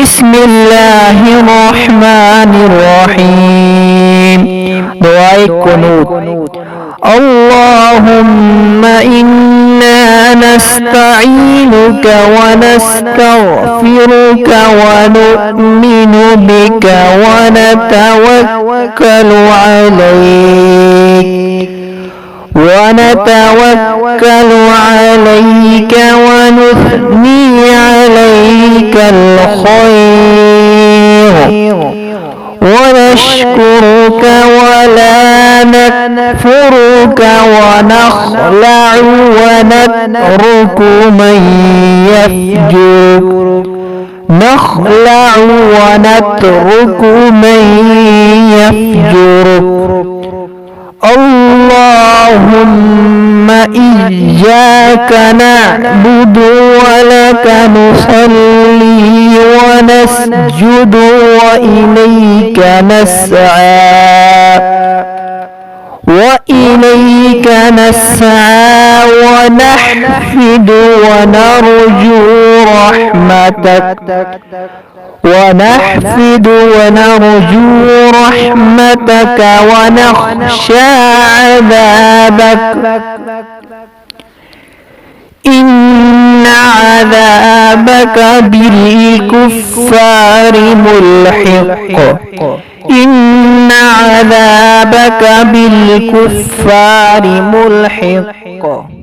بسم الله الرحمن الرحيم. دعاء القنوت. اللهم إنا نستعينك ونستغفرك ونؤمن بك ونتوكل عليك ونثني عليك الخير ونشكرك ولا نكفرك ونخلع ونترك من يفجرك. اللهم إياك نعبد ولك نصلي ونسجد وإليك نسعى ونحفد ونرجو رحمتك ونخشى عذابك. إن عذابك بالكفار ملحق.